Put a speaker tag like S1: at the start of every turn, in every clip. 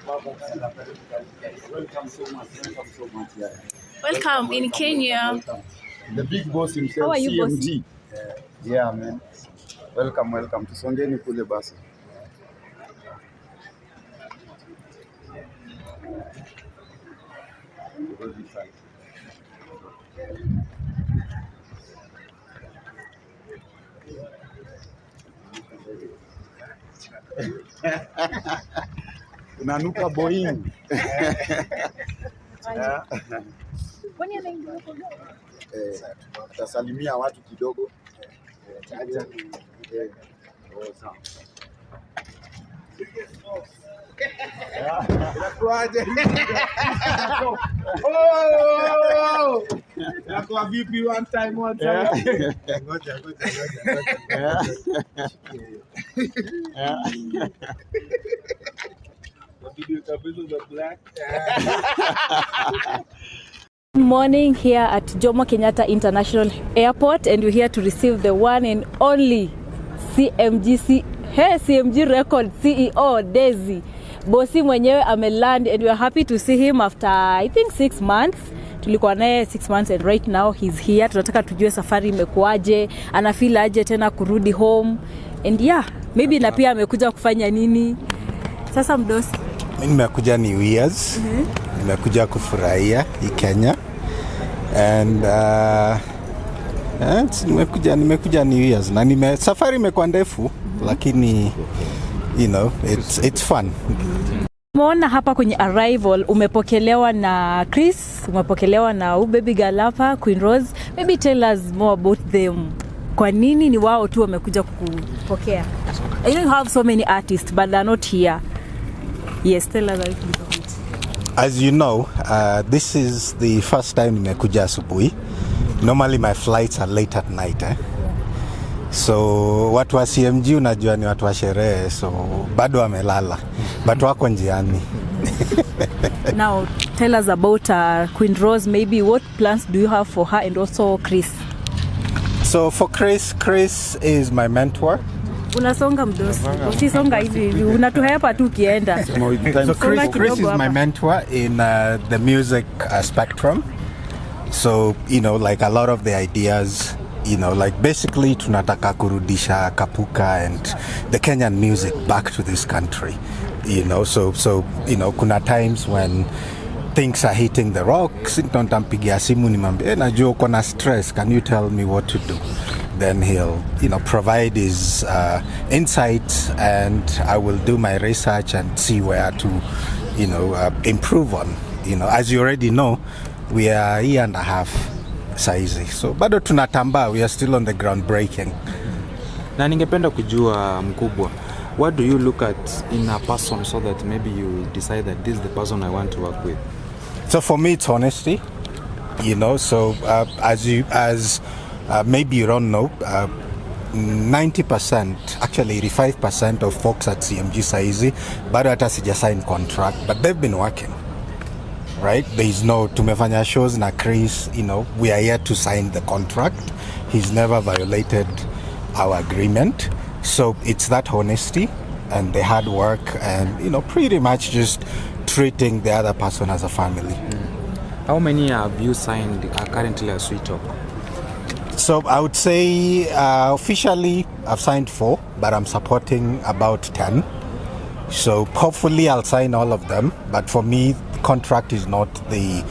S1: Welcome so much. Yeah.
S2: Welcome in Kenya.
S1: The big boss himself,
S2: How are you,
S1: CMG. Yeah, man. Welcome. Tusongeni kule basi. Unanuka Boeing.
S2: Kwani anaingia huko?
S1: Tasalimia watu kidogo.
S3: Kwa vipi one time. Ngoja.
S2: Good morning here at Jomo Kenyatta International Airport, and we're here to receive the one and only CMG Record CEO Daisy. Bosi mwenyewe ameland, and we're happy to see him after I think 6 months. Tulikuwa naye 6 months and right now he's here. Tunataka tujue safari imekuaje, anafeel aje tena kurudi home, and yeah, maybe na pia amekuja kufanya nini. Sasa mdosi,
S4: mimi nimekuja New Year's. Nimekuja kufurahia hii Kenya, and nimekuja New Year's, na safari imekuwa ndefu, lakini you know it's fun.
S2: Umeona hapa kwenye arrival umepokelewa na Chris, umepokelewa na baby girl hapa Queen Rose. Maybe tell us more about them. Kwa nini ni wao tu wamekuja kukupokea? I know you have so many artists but they're not here. Yes, tell us a little bit of it.
S4: As you know, this is the first time nimekuja asubuhi. Normally my flights are late at night. So watu wa CMG unajua ni watu wa sherehe, so bado wamelala, but wako njiani.
S2: Now tell us about Queen Rose. Maybe what plans do you have for her, and also Chris?
S4: So for Chris is my mentor.
S2: Unasonga mdosi. Usisonga hivi. Unatuhepa tu kienda.
S4: So Chris is my mentor in the music spectrum. So, you know, like a lot of the ideas, you know, like basically tunataka kurudisha kapuka and the Kenyan music back to this country. You know, so you know, kuna times when things are hitting the rocks, nitampigia simu nimwambie najua uko na stress, can you tell me what to do? Then he'll, you know, provide his insights, and I will do my research and see where to, you know, improve on. You know, as you already know, we are 1.5 years saizi, so bado tunatamba, we are still on the ground breaking.
S5: Na ningependa kujua mkubwa, what do you look at in a person so that maybe you decide that this is the person I want to work with?
S4: So for me it's honesty, you know. So as maybe you don't know, 90%, actually 85% of folks at CMG saizi bado hata sija sign contract, but they've been working. Right? There is no tumefanya shows na Chris, you know, we are yet to sign the contract. He's never violated our agreement. So it's that honesty and the hard work, and, you know, pretty much just treating the other person as a family.
S5: How many have you signed currently as we talk?
S4: So I would say officially I've signed 4, but I'm supporting about 10. So hopefully I'll sign all of them, but for me contract is not the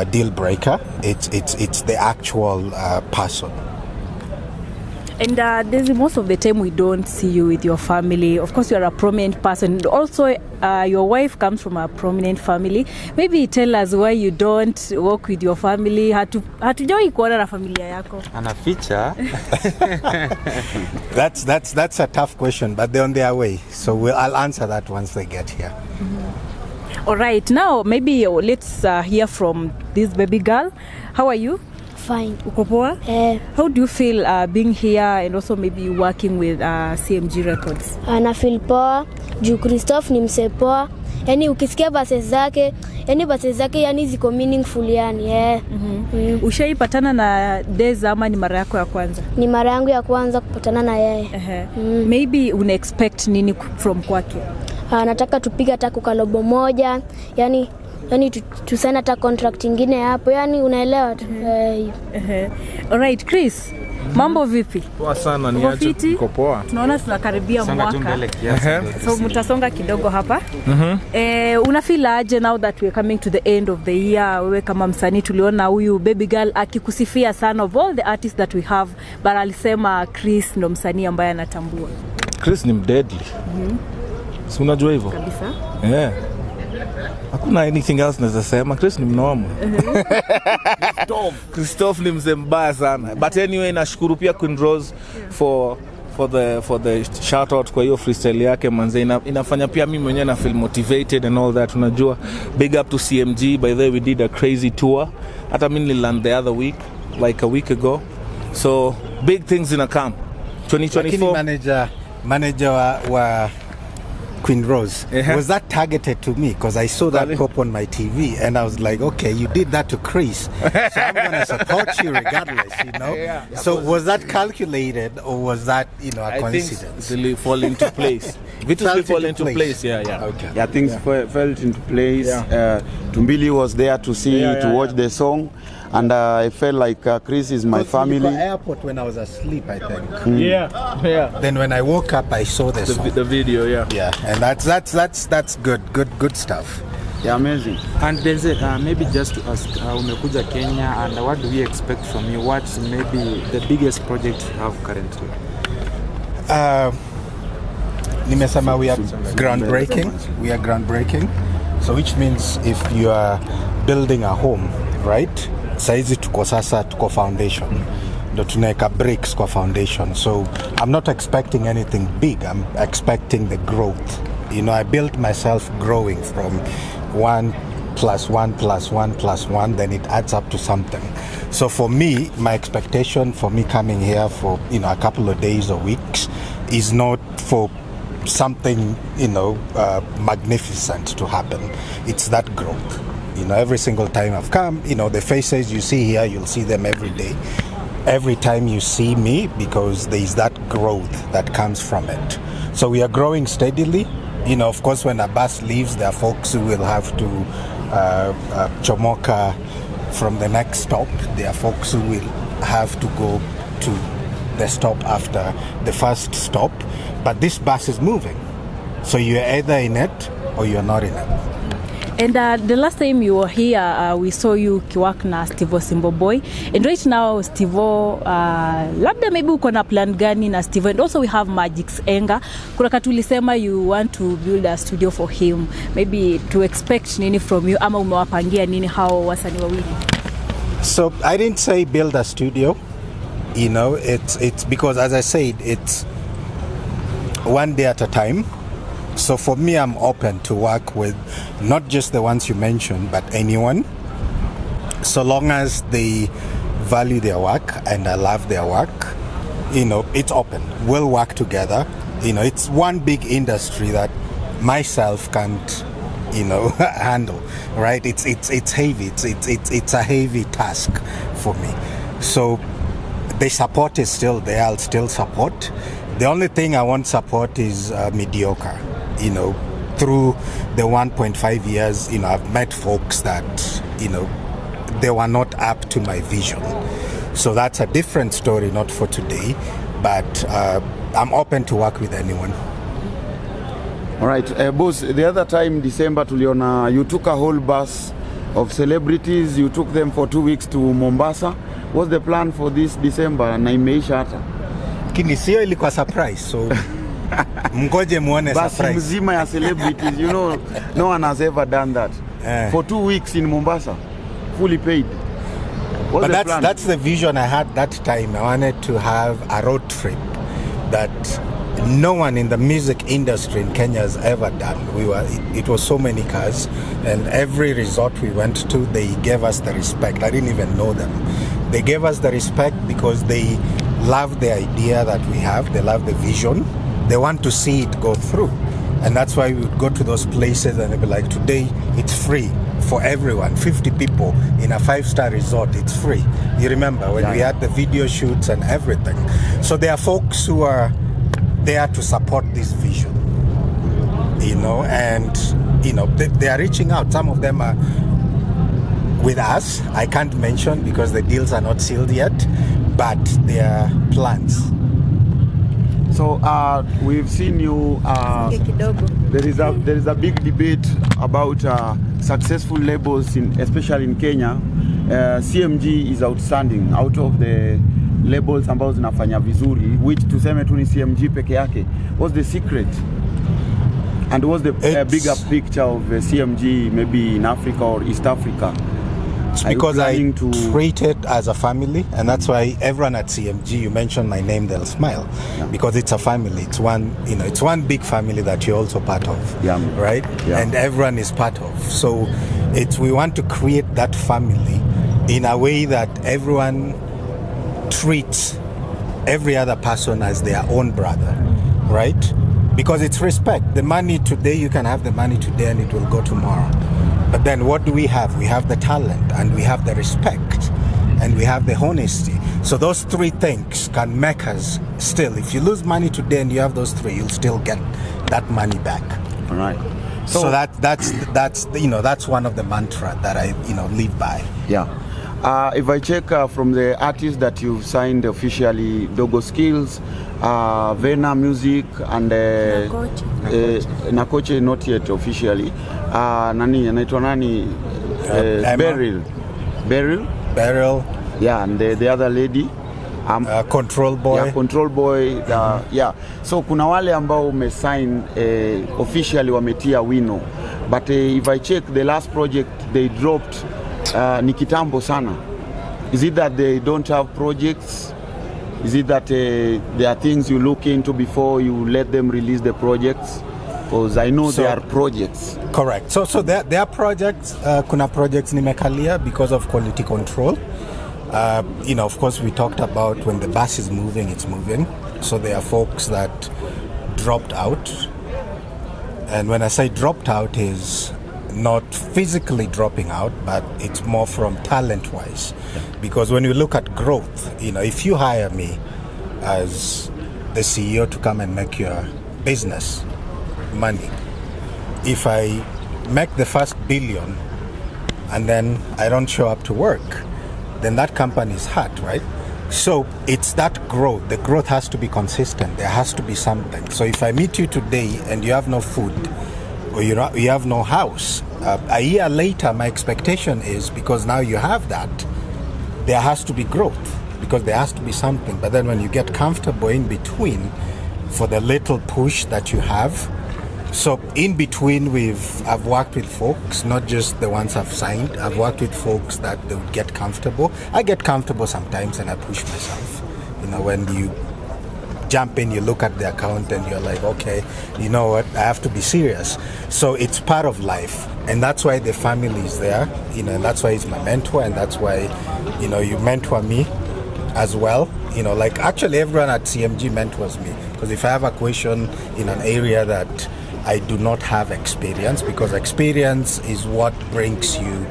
S4: deal breaker. It's the actual person.
S2: And there's most of the time we don't see you with your family. Of course, you are a prominent person. And also, your wife comes from a prominent family. Maybe tell us why you don't work with your family. Hatujui kuona na familia yako.
S5: Ana feature.
S4: That's a tough question, but they're on their way. So I'll answer that once they get here.
S2: All right, now maybe let's hear from this baby girl. How are you?
S6: Fine.
S2: Uko poa? How do you feel being here and also maybe working with CMG Records?
S6: Ana feel poa. Juu Kristoff ni mse poa. Yani ukisikia verses zake, yani ziko meaningful yani.
S2: Ushaipatana na Daisy ama ni mara yako ya kwanza?
S6: Ni mara yangu ya kwanza kupatana na yeye.
S2: Maybe una expect nini from kwake?
S6: nataka tupige hata kukalobo moja, yani tusaini hata contract ingine hapo, yani unaelewa tu.
S2: Alright, Chris. Mambo vipi?
S3: Poa sana, ni aje?
S2: Niko
S3: poa.
S2: Tunaona tunakaribia mwaka. So mtasonga kidogo hapa. Una feel aje now that we're coming to the end of the year? Wewe kama msanii tuliona huyu baby girl akikusifia sana of all the artists that we have, but alisema Chris ndo msanii ambaye anatambua.
S3: Chris ni deadly. Si unajua hivyo?
S2: Kabisa.
S3: Hakuna anything else naweza sema. Chris ni mnoma. Kristoff ni mzee mbaya sana. But anyway, nashukuru pia Queen Rose for the shout out kwa hiyo freestyle yake manze. Inafanya pia mimi mwenyewe na feel motivated and all that. Unajua, big up to CMG. By the way, we did a crazy tour. Hata mimi nililand the other week, like a week ago. So big things in a come. 2024.
S4: Manager wa Queen Rose, was that targeted to me? Because I saw that pop on my TV and I was like, okay, you did that to Chris, so I'm going to support you regardless, you know? So was that calculated or was that, a coincidence?
S3: I think it fall into place. It fall into place, yeah.
S4: Okay.
S1: Yeah, things fell into place. Tumbili was there to see, to watch the song. And I felt like Chris is my family.
S4: You got airport when I was asleep, I think.
S3: Yeah.
S4: Then when I woke up, I saw the song.
S3: The video,
S4: Yeah, and that's good stuff.
S1: Yeah, amazing.
S5: And there's maybe just to ask, umekuja Kenya, and what do we expect from you? What's maybe the biggest project you have currently?
S4: Nimesema we are groundbreaking. So which means if you are building a home, right? Saizi tuko foundation. Ndo tunaweka bricks kwa foundation. So I'm not expecting anything big. I'm expecting the growth. I built myself growing from 1 + 1 + 1 + 1, then it adds up to something. So for me, my expectation for me coming here for a couple of days or weeks is not for something magnificent to happen. It's that growth. Every single time I've come, the faces you see here, you'll see them every day. Every time you see me, because there is that growth that comes from it. So we are growing steadily. Of course, when a bus leaves, there are folks who will have to chomoka from the next stop. There are folks who will have to go to the stop after the first stop. But this bus is moving. So you're either in it or you're not in it.
S2: And the last time you were here, we saw you kiwak na Stivo Simbo Boy. And right now, Stivo, labda maybe uko na plan gani na Stivo. And also we have Magix Enga. Kuna katulisema you want to build a studio for him. Maybe to expect nini from you, ama umewapangia nini hao wasanii wawili?
S4: So I didn't say build a studio. It's because, as I said, it's one day at a time. So for me, I'm open to work with not just the ones you mentioned, but anyone, so long as they value their work and I love their work. It's open. We'll work together. It's one big industry that myself can't handle, right? It's heavy. It's a heavy task for me. So the support is still there. I'll still support. The only thing I won't support is mediocre. Through the 1.5 years, I've met folks that, they were not up to my vision. So that's a different story, not for today, but I'm open to work with anyone.
S1: All right, boss, the other time, December, tuliona, you took a whole bus of celebrities, you took them for 2 weeks to Mombasa. What's the plan for this December? Na imeisha hata.
S4: Kinisio ilikuwa surprise, so mgoje muone surprise.
S1: Basi mzima ya celebrities, no one has ever done that. For 2 weeks in Mombasa, fully paid. What's
S4: but
S1: the plan?
S4: That's the vision I had that time. I wanted to have a road trip that no one in the music industry in Kenya has ever done. It was so many cars, and every resort we went to, they gave us the respect. I didn't even know them. They gave us the respect because they love the idea that we have. They love the vision. They want to see it go through. And that's why we would go to those places and they'd be like, today it's free for everyone. 50 people in a 5-star resort, it's free. You remember when we had the video shoots and everything. So there are folks who are there to support this vision. you know, and you know they are reaching out. Some of them are with us. I can't mention because the deals are not sealed yet, but there are plans.
S1: So we've seen you. There is a big debate about successful labels, especially in Kenya. CMG is outstanding out of the labels ambazo zinafanya vizuri, which tuseme tu ni CMG peke yake. What's the secret? And what's the bigger picture of CMG maybe in Africa or East Africa?
S4: It's because I treat it as a family, and that's why everyone at CMG, you mention my name, they'll smile, because it's a family. It's one, you know, it's one big family that you're also part of, right? Yeah. And everyone is part of. So we want to create that family in a way that everyone treats every other person as their own brother, right? Because it's respect. The money today, you can have the money today and it will go tomorrow. But then what do we have? We have the talent, and we have the respect, and we have the honesty. So those three things can make us still, if you lose money today and you have those three, you'll still get that money back.
S1: All right.
S4: So that's you know, that's one of the mantra that I, you know, live by.
S1: Yeah. If I check from the artists that you've signed officially, Dogo Skills, Vena Music, and Nakoche not yet officially. Nani anaitwa nani? Beryl. Yeah, and the other lady.
S4: Control Boy.
S1: Yeah, Control Boy. Yeah. So kuna wale ambao umesign officially wametia wino. But if I check the last project they dropped, ni kitambo sana. Is it that they don't have projects? Is it that there are things you look into before you let them release the projects? Because I know there are projects.
S4: Correct. So there are projects. Kuna projects nimekalia because of quality control. You know, of course, we talked about when the bus is moving, it's moving. So there are folks that dropped out. And when I say dropped out, is not physically dropping out, but it's more from talent-wise. Because when you look at growth, you know, if you hire me as the CEO to come and make your business money, if I make the first billion and then I don't show up to work, then that company is hurt, right? So it's that growth. The growth has to be consistent. There has to be something. So if I meet you today and you have no food, or you have no house, a year later my expectation is, because now you have that, there has to be growth, because there has to be something. But then when you get comfortable in between for the little push that you have, so in between I've worked with folks, not just the ones I've signed. I've worked with folks that they would get comfortable. I get comfortable sometimes and I push myself. You know, when you jump in, you look at the account and you're like, okay, you know what, I have to be serious. So it's part of life, and that's why the family is there, you know, and that's why he's my mentor, and that's why, you know, you mentor me as well. You know, like actually everyone at CMG mentors me, because if I have a question in an area that I do not have experience, because experience is what brings you,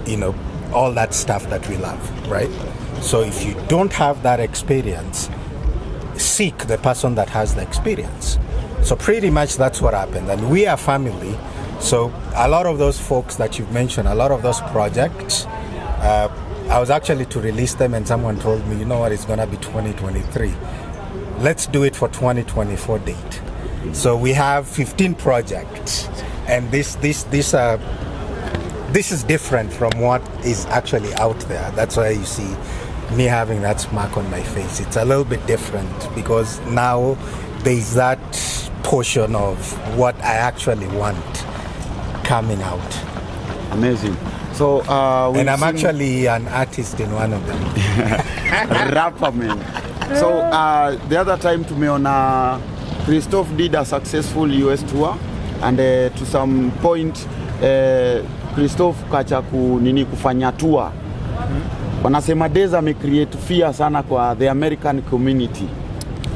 S4: you know, all that stuff that we love, right? So if you don't have that experience, seek the person that has the experience. So pretty much that's what happened, and we are family. So a lot of those folks that you've mentioned, a lot of those projects, I was actually to release them, and someone told me, you know what, it's gonna be 2023. Let's do it for 2024 date. So we have 15 projects, and this is different from what is actually out there. That's why you see me having that smirk on my face. It's a little bit different because now there's that portion of what I actually want coming out.
S1: Amazing. So
S4: and I'm actually an artist in one of them.
S1: Rapper, man. So the other time tumeona Kristoff did a successful US tour, and to some point Kristoff kacha kufanya tour. Wanasema Deza amecreate fear sana kwa the American community.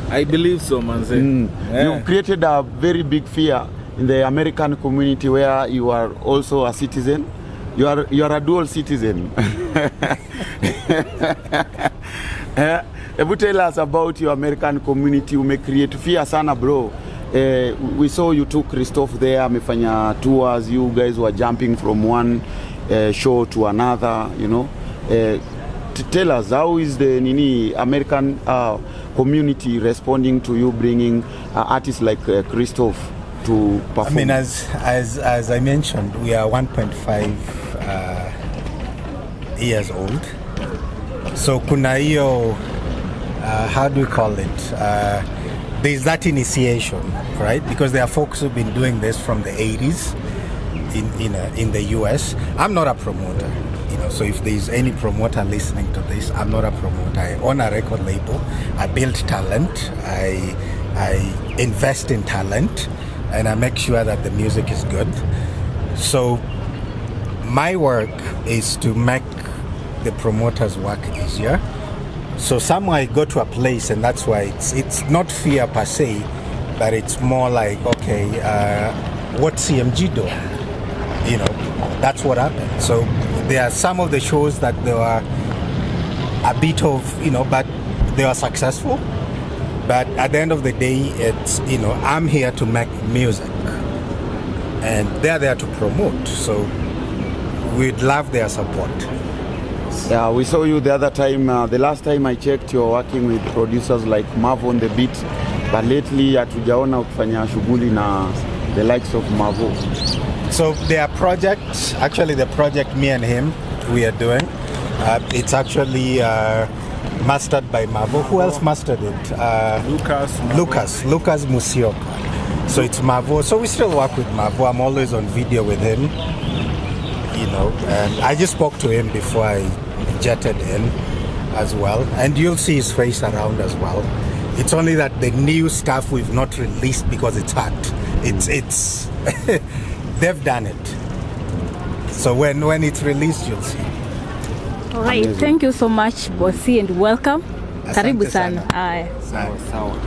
S3: I believe so, manze.
S1: Yeah. You've created a very big fear in the American community where you are also a citizen. You are a dual citizen. Ebu tell us about your American community. You may create fear sana, bro. We saw you took Kristoff there, amefanya tours, you guys were jumping from one show to another, you know. Tell us, how is the American community responding to you bringing artists like Kristoff to perform?
S4: I mean, as I mentioned, we are 1.5 years old. So kuna hiyo, how do we call it? There's that initiation, right? Because there are folks who've been doing this from the 80s in the US. I'm not a promoter, you know, so if there's any promoter listening to this, I'm not a promoter. I own a record label. I build talent. I invest in talent, and I make sure that the music is good. So my work is to make the promoter's work easier. So somewhere I go to a place, and that's why it's not fear per se, but it's more like, okay, what CMG doing? You know, that's what happened. So there are some of the shows that they were a bit of, you know, but they were successful. But at the end of the day, it's, you know, I'm here to make music, and they're there to promote. So we'd love their support.
S1: Yeah, we saw you the other time. The last time I checked, you're working with producers like Mav on the beat, but lately hatujaona ukifanya shughuli na the likes of Mavo.
S4: So there are projects, actually the project me and him we are doing, it's actually mastered by Mavo. Who else mastered it? Lucas Musioka. So it's Mavo. So we still work with Mavo. I'm always on video with him, you know, and I just spoke to him before I jetted in as well, and you'll see his face around as well. It's only that the new stuff we've not released because it's hard. It's they've done it. So when it's released, you'll see.
S2: All right, thank you so much, Bossy, and welcome. Karibu sana.
S4: Sawa.
S1: Sawa.